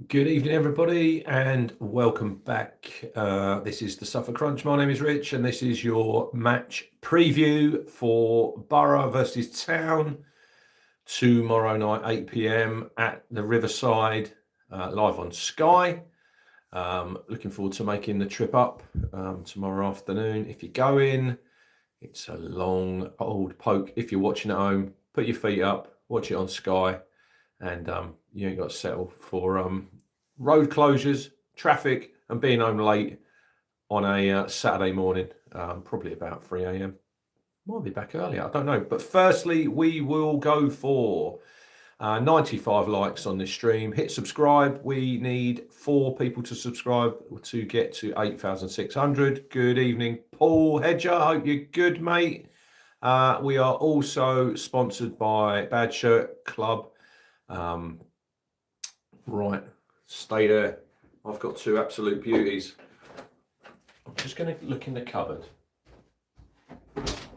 Good evening, everybody, and welcome back. This is the Suffolk Crunch. My name is Rich, and this is your match preview for Borough versus Town tomorrow night, 8 p.m. at the Riverside, live on Sky. Looking forward to making the trip up tomorrow afternoon. If you go in, it's a long old poke. If you're watching at home, put your feet up, watch it on Sky, and you ain't got to settle for road closures, traffic, and being home late on a Saturday morning, probably about 3 a.m. Might be back earlier, I don't know. But firstly, we will go for 95 likes on this stream. Hit subscribe. We need 4 people to subscribe to get to 8,600. Good evening, Paul Hedger. Hope you're good, mate. We are also sponsored by Bad Shirt Club. Right, stay there. I've got 2 absolute beauties. I'm just going to look in the cupboard.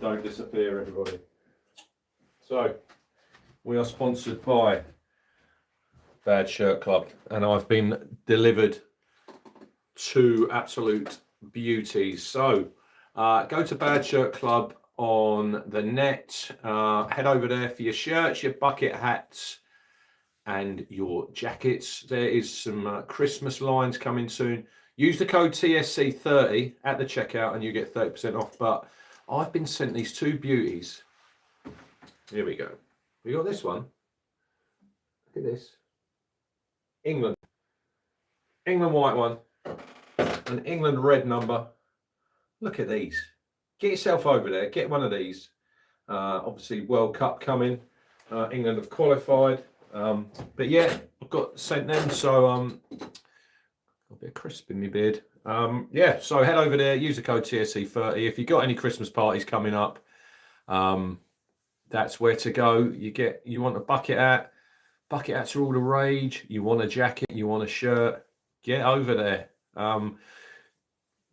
Don't disappear, everybody. So, we are sponsored by Bad Shirt Club, and I've been delivered 2 absolute beauties. So, go to Bad Shirt Club on the net. Head over there for your shirts, your bucket hats, and your jackets. There is some Christmas lines coming soon. Use the code TSC30 at the checkout and you get 30% off. But I've been sent these 2 beauties. Here we go. We got this one. Look at this. England white one. An England red number. Look at these. Get yourself over there. Get one of these. Obviously, World Cup coming. England have qualified. But yeah, I've got sent them, so got a bit of crisp in my beard. Yeah, so head over there, use the code TSC30. If you've got any Christmas parties coming up, that's where to go. You want a bucket hat. Bucket hats are all the rage. You want a jacket, you want a shirt, get over there.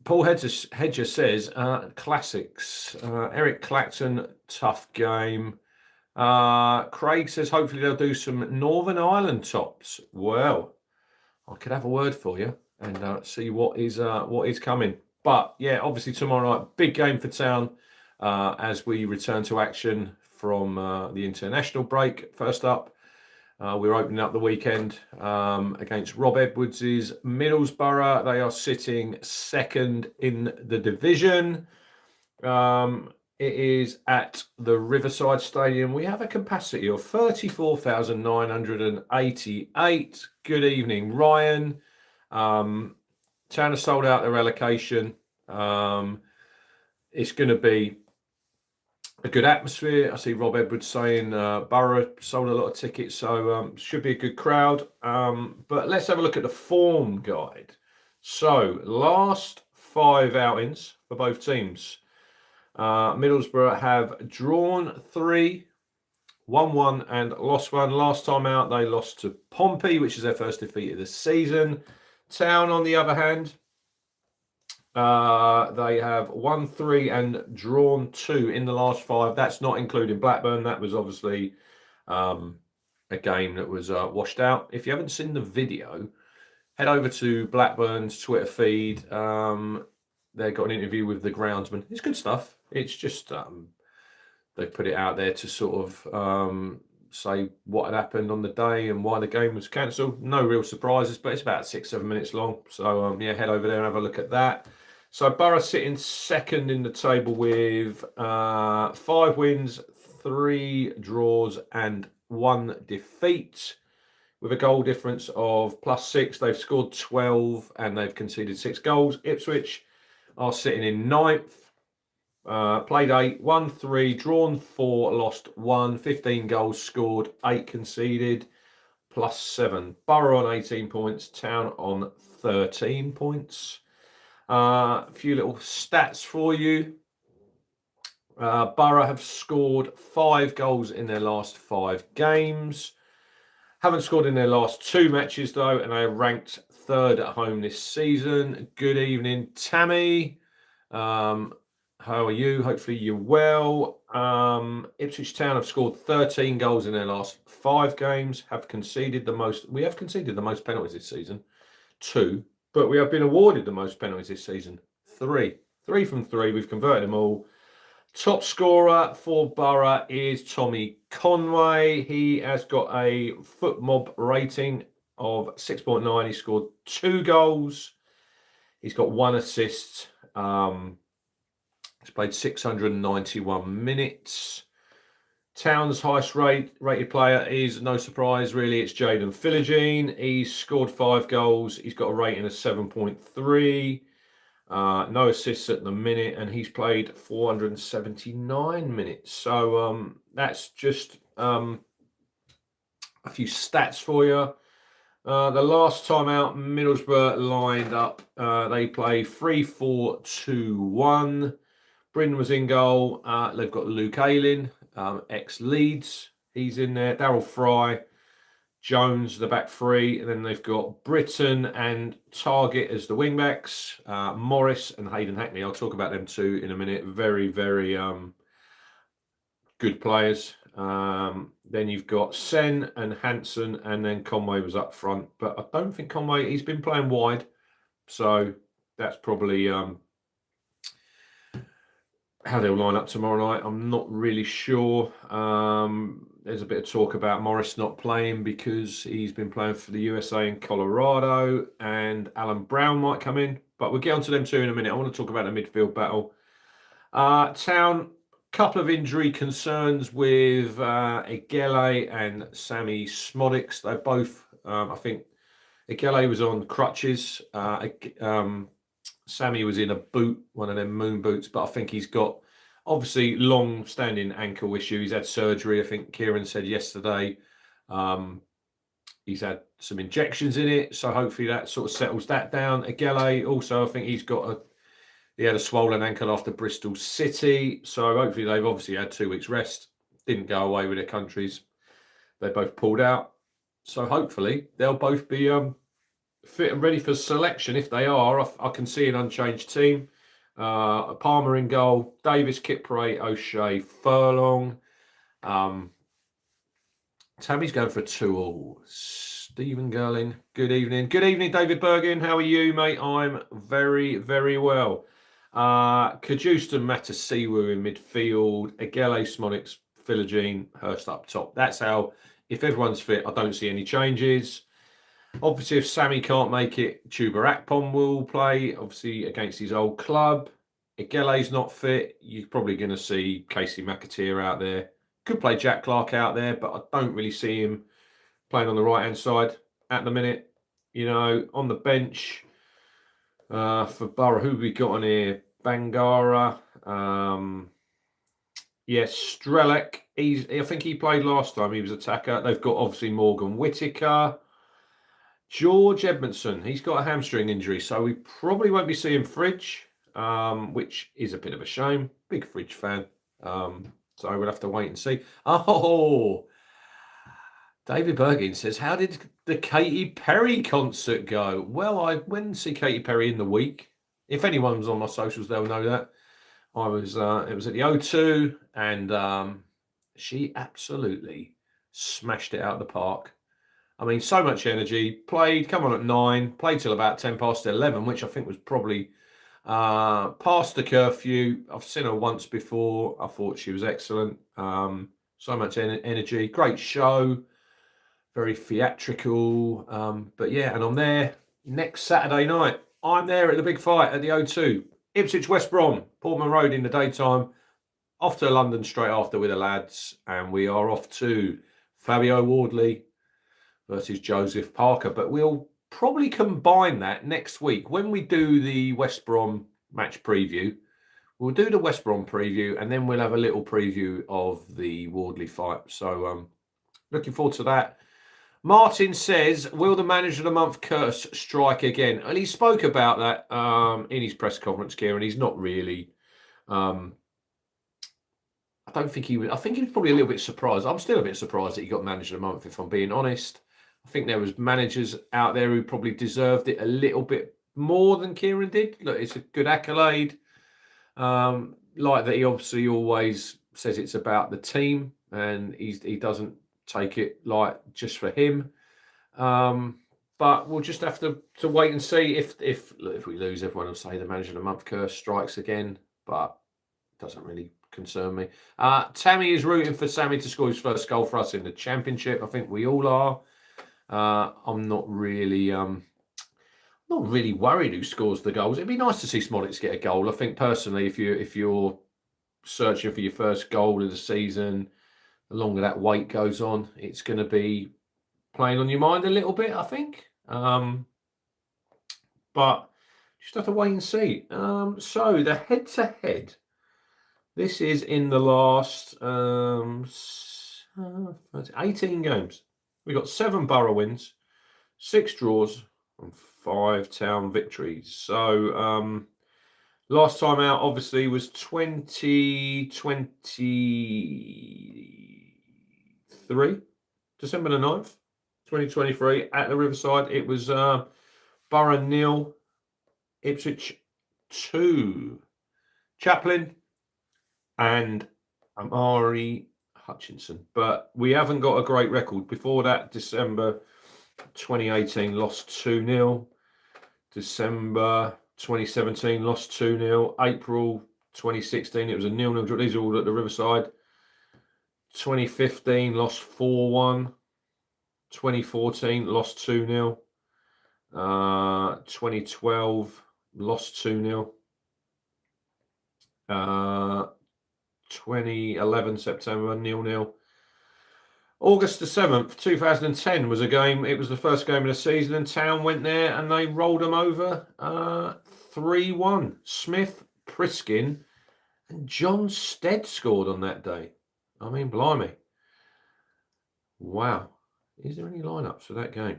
Paul Hedger says, classics. Eric Clacton, tough game. Craig says hopefully they'll do some Northern Ireland tops. Well, I could have a word for you and see what is coming. But yeah, obviously tomorrow night, big game for Town as we return to action from the international break. First up, we're opening up the weekend against Rob Edwards' Middlesbrough. They are sitting second in the division. It is at the Riverside Stadium. We have a capacity of 34,988. Good evening, Ryan. Town has sold out their allocation. It's going to be a good atmosphere. I see Rob Edwards saying Borough sold a lot of tickets, so should be a good crowd. But let's have a look at the form guide. So, last 5 outings for both teams. Middlesbrough have drawn 3, won 1 and lost 1. Last time out, they lost to Pompey, which is their first defeat of the season. Town, on the other hand, they have won 3 and drawn 2 in the last 5. That's not including Blackburn. That was obviously a game that was washed out. If you haven't seen the video, head over to Blackburn's Twitter feed. They've got an interview with the groundsman. It's good stuff. It's just they put it out there to sort of say what had happened on the day and why the game was cancelled. No real surprises, but it's about 6-7 minutes long. So yeah, head over there and have a look at that. So Borough sitting second in the table with 5 wins, 3 draws and 1 defeat. With a goal difference of +6, they've scored 12 and they've conceded 6 goals. Ipswich are sitting in 9th. Played 8, won 3, drawn 4, lost 1, 15 goals scored, 8 conceded, +7. Borough on 18 points, Town on 13 points. A few little stats for you. Borough have scored 5 goals in their last 5 games. Haven't scored in their last 2 matches, though, and they are ranked 3rd at home this season. Good evening, Tammy. How are you? Hopefully you're well. Ipswich Town have scored 13 goals in their last 5 games. Have conceded the most. We have conceded the most penalties this season, 2. But we have been awarded the most penalties this season, 3. 3 from 3. We've converted them all. Top scorer for Borough is Tommy Conway. He has got a foot mob rating of 6.9. He scored 2 goals. He's got 1 assist. He's played 691 minutes. Town's highest rated player is, no surprise really, it's Jaden Philogene. He's scored 5 goals. He's got a rating of 7.3. No assists at the minute, and he's played 479 minutes. So that's just a few stats for you. The last time out, Middlesbrough lined up. They play 3-4-2-1. Bryn was in goal. They've got Luke Ayling, ex-Leeds. He's in there. Daryl Fry, Jones, the back 3. And then they've got Britton and Target as the wing-backs. Morris and Hayden Hackney. I'll talk about them too in a minute. Very, very good players. Then you've got Sen and Hansen, and then Conway was up front. But I don't think Conway, he's been playing wide. So that's probably how they'll line up tomorrow night. I'm not really sure. There's a bit of talk about Morris not playing because he's been playing for the USA in Colorado, and Alan Brown might come in. But we'll get onto them too in a minute. I want to talk about the midfield battle. Town, couple of injury concerns with Egele and Sammy Smodics. They're both, I think, Egele was on crutches. Sammy was in a boot, one of them moon boots, but I think he's got obviously long-standing ankle issue. He's had surgery, I think Kieran said yesterday. He's had some injections in it, so hopefully that sort of settles that down. Egele also, I think he had a swollen ankle after Bristol City, so hopefully they've obviously had 2 weeks rest. Didn't go away with their countries. They both pulled out, so hopefully they'll both be fit and ready for selection. If they are, I can see an unchanged team. Palmer in goal, Davis, Kipre, O'Shea, Furlong. Tammy's going for a 2-2. Stephen Gerling, good evening. Good evening, David Bergin. How are you, mate? I'm very, very well. Kajuston, Matasiwu in midfield. Egele, Smonics, Philogene, Hurst up top. That's how, if everyone's fit, I don't see any changes. Obviously, if Sammy can't make it, Chuba Akpom will play, obviously, against his old club. Egele's not fit. You're probably going to see Casey McAteer out there. Could play Jack Clark out there, but I don't really see him playing on the right-hand side at the minute. You know, on the bench for Borough, who have we got on here? Bangara. Yes, Strelec. I think he played last time. He was attacker. They've got, obviously, Morgan Whittaker. George Edmondson, he's got a hamstring injury, so we probably won't be seeing Fridge, which is a bit of a shame. Big Fridge fan. So we'll have to wait and see. Oh, David Bergin says, how did the Katy Perry concert go? Well, I went and see Katy Perry in the week. If anyone's on my socials, they'll know that. I was, it was at the O2, and she absolutely smashed it out of the park. I mean, so much energy. Played, come on at 9, played till about 11, which I think was probably past the curfew. I've seen her once before. I thought she was excellent. So much energy. Great show. Very theatrical. But yeah, and I'm there next Saturday night. I'm there at the big fight at the O2. Ipswich West Brom, Portman Road in the daytime. Off to London straight after with the lads. And we are off to Fabio Wardley versus Joseph Parker. But we'll probably combine that next week when we do the West Brom match preview. We'll do the West Brom preview, and then we'll have a little preview of the Wardley fight. So looking forward to that. Martin says, will the manager of the month curse strike again? And he spoke about that in his press conference, Kieran. He's not really... I don't think he was... I think he was probably a little bit surprised. I'm still a bit surprised that he got manager of the month, if I'm being honest. I think there was managers out there who probably deserved it a little bit more than Kieran did. Look, it's a good accolade. like that he obviously always says it's about the team, and he doesn't take it like just for him. But we'll just have to wait and see. If we lose, everyone will say the manager of the month curse strikes again, but it doesn't really concern me. Tammy is rooting for Sammy to score his first goal for us in the championship. I think we all are. I'm not really worried who scores the goals. It'd be nice to see Smolix get a goal. I think personally, if you're searching for your first goal of the season, the longer that wait goes on, it's going to be playing on your mind a little bit, I think. But just have to wait and see. So the head-to-head. This is in the last 18 games. We got 7 Borough wins, 6 draws, and 5 Town victories. So last time out, obviously, was 2023, December the 9th, 2023, at the Riverside. It was Borough 0, Ipswich 2. Chaplin and Amari Hutchinson. But we haven't got a great record. Before that, December 2018, lost 2-0. December 2017, lost 2-0. April 2016, it was a 0-0 draw. These are all at the Riverside. 2015, lost 4-1. 2014, lost 2-0. 2012, lost 2-0. 2011 September 0-0. August the 7th, 2010 was a game. It was the first game of the season, and Town went there and they rolled them over 3-1. Smith, Priskin, and John Stead scored on that day. I mean, blimey. Wow. Is there any lineups for that game?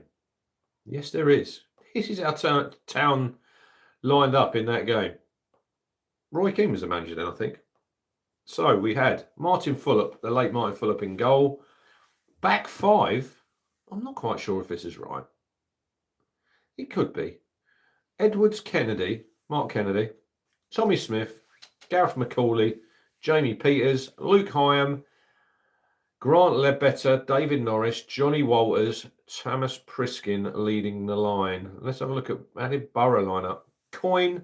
Yes, there is. This is how Town lined up in that game. Roy King was the manager then, I think. So we had Martin Fulop, the late Martin Fulop, in goal. Back 5. I'm not quite sure if this is right. It could be. Edwards Kennedy, Mark Kennedy, Tommy Smith, Gareth McCauley, Jamie Peters, Luke Hyam, Grant Ledbetter, David Norris, Johnny Walters, Thomas Priskin leading the line. Let's have a look at how did Borough line up. Coyne,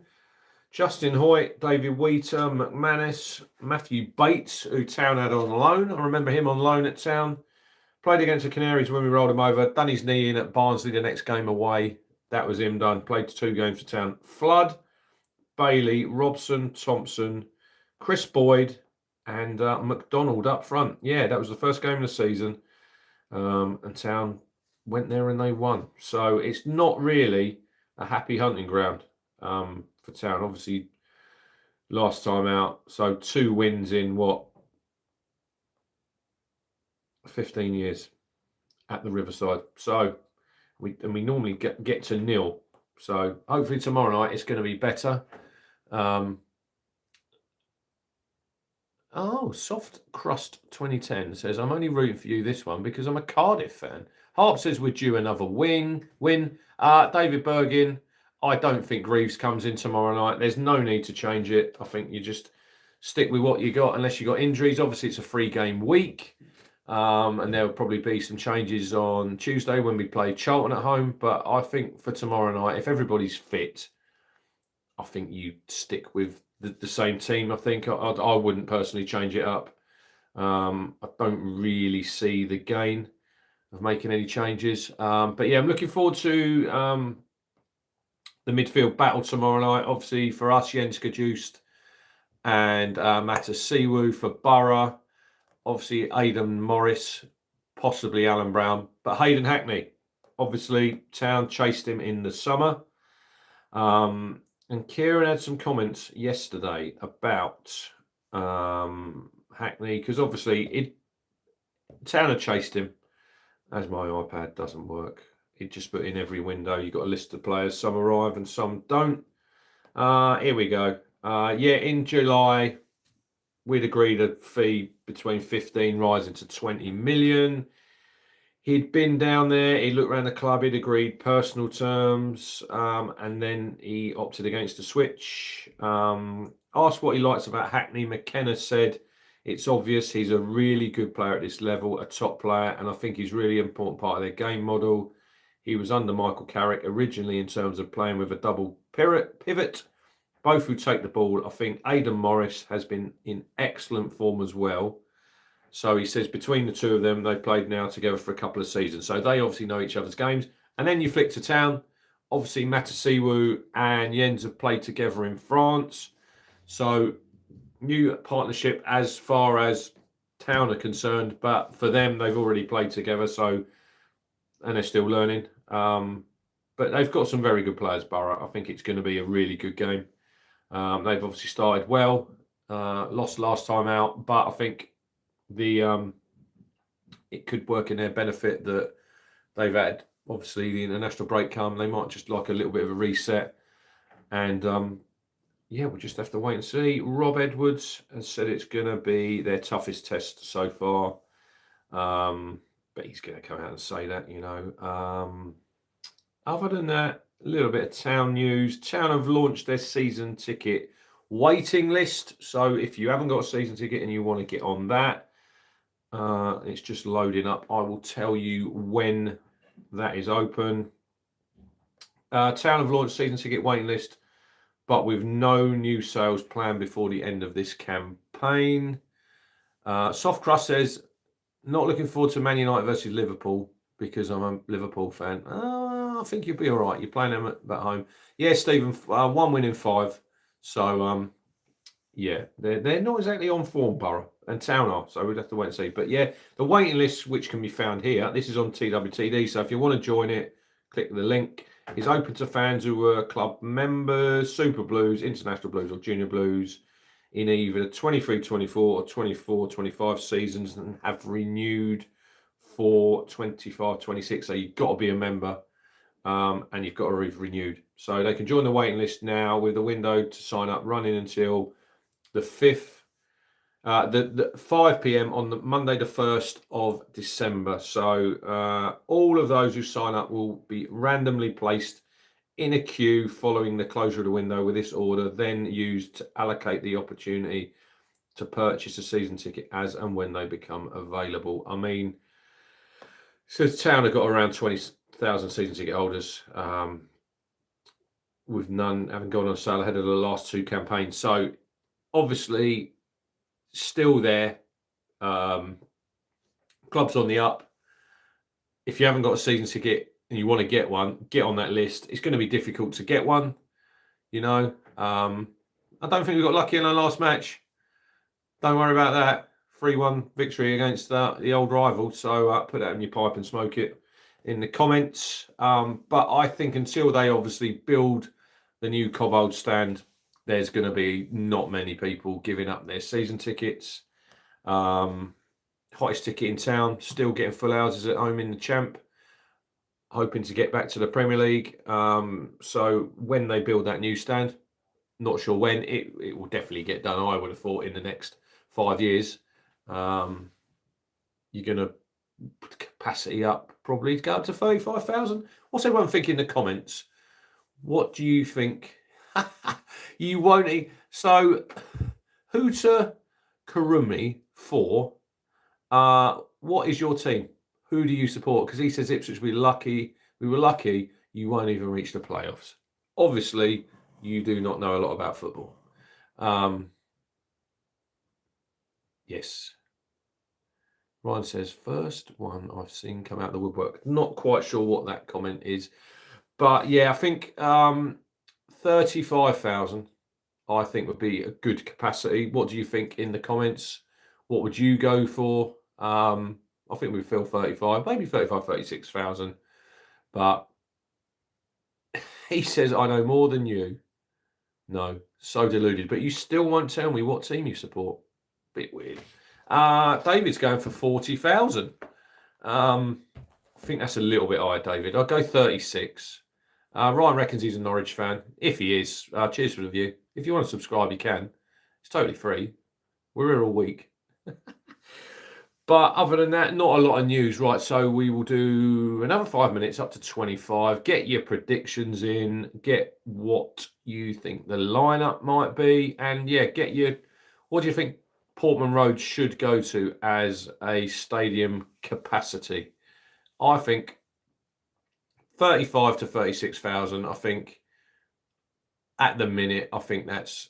Justin Hoyt, David Wheater, McManus, Matthew Bates, who Town had on loan. I remember him on loan at Town. Played against the Canaries when we rolled him over. Done his knee in at Barnsley the next game away. That was him done. Played 2 games for Town. Flood, Bailey, Robson, Thompson, Chris Boyd, and McDonald up front. Yeah, that was the first game of the season. And Town went there and they won. So it's not really a happy hunting ground for Town. Obviously, last time out. So 2 wins in what? 15 years at the Riverside. So we normally get to 0. So hopefully tomorrow night it's going to be better. Soft Crust 2010 says, I'm only rooting for you this one because I'm a Cardiff fan. Harp says we're due another win. David Bergin, I don't think Greaves comes in tomorrow night. There's no need to change it. I think you just stick with what you got unless you got injuries. Obviously, it's a 3-game week. And there'll probably be some changes on Tuesday when we play Charlton at home. But I think for tomorrow night, if everybody's fit, I think you stick with the same team. I think I wouldn't personally change it up. I don't really see the gain of making any changes. But yeah, I'm looking forward to the midfield battle tomorrow night. Obviously for us, Jens Kajust and Matas Siwu. For Borough, obviously Aidan Morris, possibly Alan Brown, but Hayden Hackney. Obviously, Town chased him in the summer. And Kieran had some comments yesterday about Hackney, because obviously Town had chased him. As my iPad doesn't work, it just put in every window. You've got a list of players, some arrive and some don't. Here we go. In July, we'd agreed a fee between 15 rising to 20 million. He'd been down there, he looked around the club, he'd agreed personal terms, and then he opted against the switch. Asked what he likes about Hackney, McKenna said, it's obvious he's a really good player at this level, a top player, and I think he's really important part of their game model. He was under Michael Carrick originally in terms of playing with a double pivot, both who take the ball. I think Aidan Morris has been in excellent form as well. So he says between the two of them, they've played now together for a couple of seasons. So they obviously know each other's games. And then you flick to Town. Obviously, Matasiwu and Jens have played together in France. So new partnership as far as Town are concerned. But for them, they've already played together. So, and they're still learning. But they've got some very good players, Borough. I think it's going to be a really good game. They've obviously started well. Lost last time out. But I think it could work in their benefit that they've had obviously the international break come. They might just like a little bit of a reset, and yeah, we'll just have to wait and see. Rob Edwards has said it's going to be their toughest test so far, but he's going to come out and say that, you know. Other than that, a little bit of Town news. Town have launched their season ticket waiting list, so if you haven't got a season ticket and you want to get on that, it's just loading up. I will tell you when that is open. Town have launched season ticket waiting list, but with no new sales planned before the end of this campaign. Soft Crust says, not looking forward to Man United versus Liverpool because I'm a Liverpool fan. I think you'll be all right. You're playing them at home. Yeah, Stephen, 1 win in 5. So, yeah, they're not exactly on form, Borough, and Town are, so we'd have to wait and see. But yeah, the waiting list, which can be found here, this is on TWTD, so if you want to join it, click the link. It's open to fans who are club members, Super Blues, International Blues, or Junior Blues in either 23-24 or 24-25 seasons and have renewed for 25-26. So you've got to be a member and you've got to have renewed. So they can join the waiting list now with the window to sign up running until the 5th, the 5 p.m. on the Monday, the 1st of December. So all of those who sign up will be randomly placed in a queue following the closure of the window, with this order then used to allocate the opportunity to purchase a season ticket as and when they become available. I mean, so Town have got around 20,000 season ticket holders, with none having gone on sale ahead of the last 2 campaigns. So obviously still there. Club's on the up. If you haven't got a season ticket and you want to get one, get on that list. It's going to be difficult to get one, you know. I don't think we got lucky in our last match. Don't worry about that. 3-1 victory against the old rival. So put that in your pipe and smoke it in the comments. But I think until they obviously build the new Cobbold stand, there's going to be not many people giving up their season tickets. Hottest ticket in town, still getting full houses at home in the Champ. Hoping to get back to the Premier League. So when they build that new stand, not sure when, it will definitely get done. I would have thought in the next 5 years. You're going to put capacity up probably to go up to 35,000. What's everyone think in the comments? What do you think? You won't eat. So, Hooter Karumi 4. What is your team? Who do you support? Because he says Ipswich we were lucky you won't even reach the playoffs. Obviously, you do not know a lot about football. Yes. Ryan says, first one I've seen come out of the woodwork. Not quite sure what that comment is. But yeah, I think 35,000, I think, would be a good capacity. What do you think in the comments? What would you go for? I think we'd fill 35, maybe 35, 36,000. But he says, I know more than you. No, so deluded. But you still won't tell me what team you support. Bit weird. David's going for 40,000. I think that's a little bit high, David. I'll go 36. Ryan reckons he's a Norwich fan. If he is, cheers for the view. If you want to subscribe, you can. It's totally free. We're here all week. But other than that, not a lot of news. Right, so we will do another 5 minutes up to 25. Get your predictions in. Get what you think the lineup might be. And yeah, get your... What do you think Portman Road should go to as a stadium capacity? I think 35 to 36,000. I think at the minute, I think that's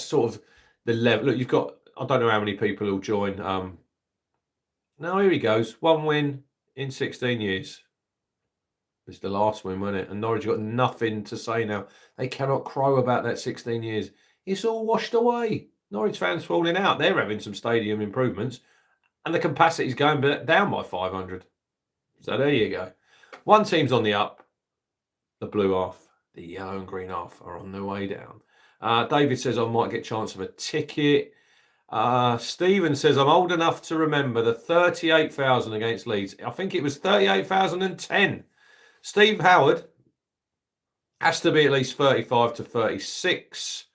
sort of the level. Look, you've got, I don't know how many people will join. No, here he goes. 1 win in 16 years. It's the last win, wasn't it? And Norwich got nothing to say now. They cannot crow about that 16 years. It's all washed away. Norwich fans falling out. They're having some stadium improvements. And the capacity's going down by 500. So there you go. One team's on the up. The blue half. The yellow and green half are on their way down. David says I might get a chance of a ticket. Stephen says I'm old enough to remember the 38,000 against Leeds. I think it was 38,010. Steve Howard has to be at least 35 to 36.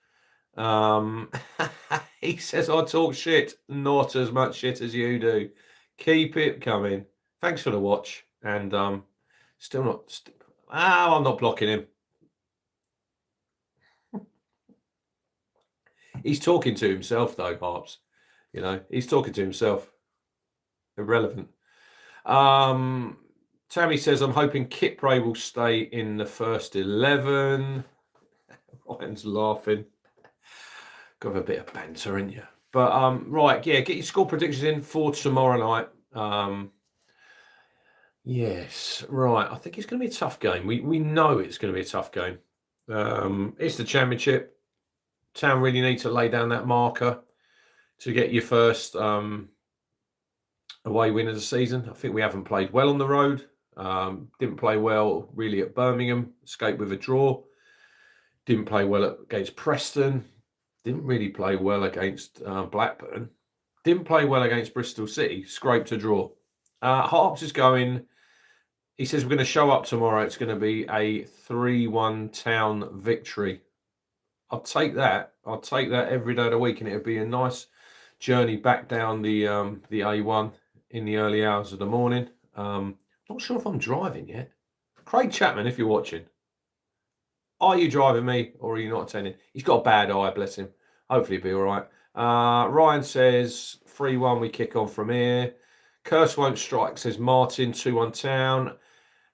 He says I talk shit, not as much shit as you do. Keep it coming. Thanks for the watch. And still not... I'm not blocking him. He's talking to himself, though, Harps. You know, he's talking to himself. Irrelevant. Tammy says, I'm hoping Kipray will stay in the first 11. Ryan's laughing. Got to have a bit of banter, ain't you? But, right, yeah, get your score predictions in for tomorrow night. Yes, right. I think it's going to be a tough game. We know it's going to be a tough game. It's the Championship. Town really need to lay down that marker to get your first away win of the season. I think we haven't played well on the road. Didn't play well really at Birmingham. Escaped with a draw. Didn't play well against Preston. Didn't really play well against Blackburn. Didn't play well against Bristol City. Scraped a draw. Harps is going... He says we're going to show up tomorrow. It's going to be a 3-1 Town victory. I'll take that. I'll take that every day of the week, and it'll be a nice journey back down the A1 in the early hours of the morning. Not sure if I'm driving yet. Craig Chapman, if you're watching, are you driving me or are you not attending? He's got a bad eye, bless him. Hopefully he'll be all right. Ryan says 3-1, we kick on from here. Curse won't strike, says Martin, 2-1 Town.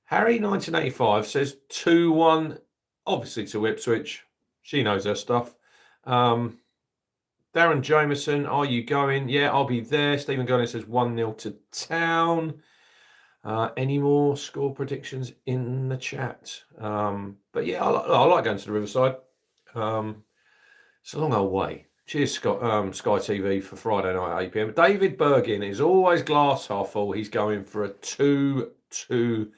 Harry, 1985, says 2-1, obviously to Ipswich. She knows her stuff. Darren Jameson, are you going? Yeah, I'll be there. Stephen Gurley says 1-0 to Town. Any more score predictions in the chat? But yeah, I like going to the Riverside. It's a long old way. Cheers, Sky TV for Friday night at 8 p.m. David Bergin is always glass half full. He's going for a 2-2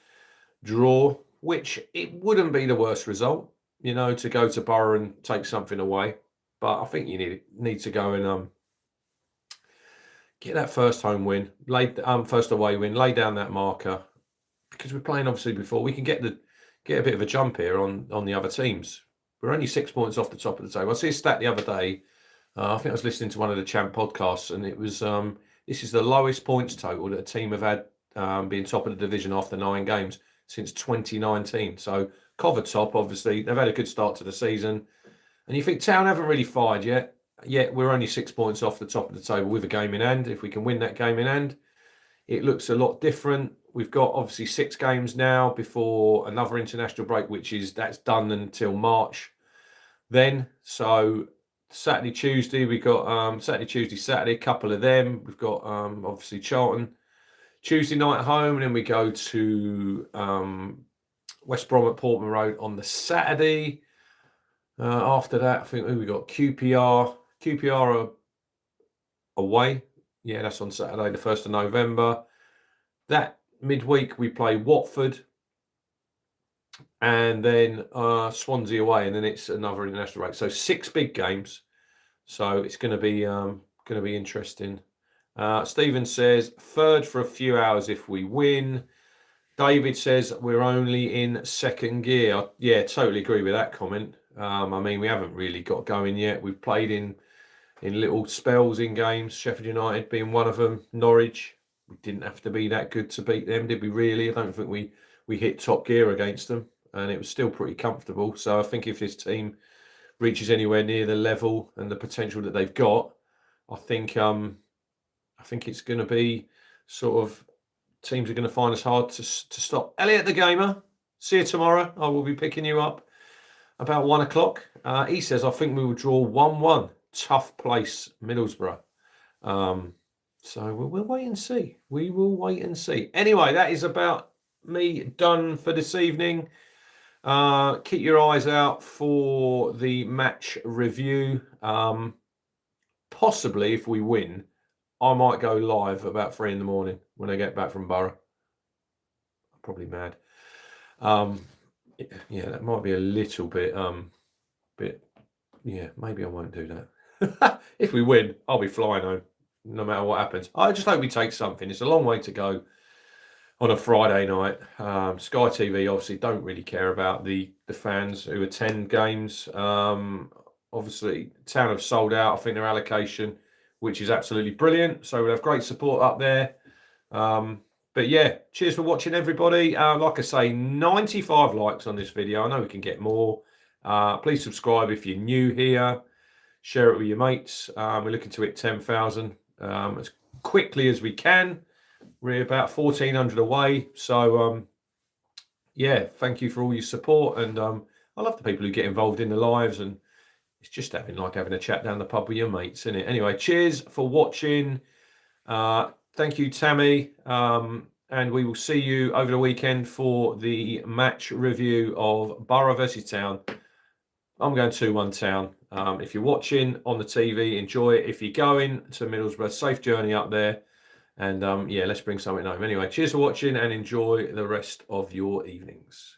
draw, which it wouldn't be the worst result, you know, to go to Borough and take something away. But I think you need to go and get that first home win, first away win, lay down that marker, because we're playing obviously before. We can get a bit of a jump here on the other teams. We're only 6 points off the top of the table. I see a stat the other day. I think I was listening to one of the Champ podcasts, and it was this is the lowest points total that a team have had being top of the division after 9 games since 2019. So covered top, obviously. They've had a good start to the season. And you think Town haven't really fired yet. Yet we're only 6 points off the top of the table with a game in hand. If we can win that game in hand, it looks a lot different. We've got obviously 6 games now before another international break, that's done until March then. So Saturday, Tuesday, we've got Saturday, Tuesday, Saturday, a couple of them. We've got obviously Charlton Tuesday night at home, and then we go to West Brom at Portman Road on the Saturday. After that, I think we got QPR. QPR are away. Yeah, that's on Saturday, the 1st of November. That midweek, we play Watford. And then Swansea away, and then it's another international break. So 6 big games. So it's going to be interesting. Stephen says 3rd for a few hours if we win. David says we're only in 2nd gear. Yeah, totally agree with that comment. I mean, we haven't really got going yet. We've played in in little spells in games. Sheffield United being one of them. Norwich, we didn't have to be that good to beat them, did we really? I don't think we hit top gear against them, and it was still pretty comfortable. So I think if this team reaches anywhere near the level and the potential that they've got, I think it's going to be sort of teams are going to find us hard to stop. Elliot the Gamer, see you tomorrow. I will be picking you up about 1 o'clock. He says, I think we will draw 1-1. Tough place, Middlesbrough. So we'll wait and see. We will wait and see. Anyway, that is about me done for this evening. Keep your eyes out for the match review. Possibly, if we win, I might go live about 3 in the morning when I get back from Borough. I'm probably mad. Yeah, that might be a little bit, yeah, maybe I won't do that. If we win, I'll be flying home, no matter what happens. I just hope we take something. It's a long way to go on a Friday night. Sky TV obviously don't really care about the fans who attend games. Obviously, Town have sold out, I think, their allocation, which is absolutely brilliant. So we'll have great support up there. But yeah, cheers for watching, everybody. Like I say, 95 likes on this video. I know we can get more. Please subscribe if you're new here. Share it with your mates. We're looking to hit 10,000 as quickly as we can. We're about 1,400 away. So, yeah, thank you for all your support. And I love the people who get involved in the lives. And it's just having a chat down the pub with your mates, isn't it? Anyway, cheers for watching. Thank you, Tammy. And we will see you over the weekend for the match review of Borough versus Town. I'm going 2-1 Town. If you're watching on the TV, enjoy it. If you're going to Middlesbrough, safe journey up there. And yeah, let's bring something home. Anyway, cheers for watching and enjoy the rest of your evenings.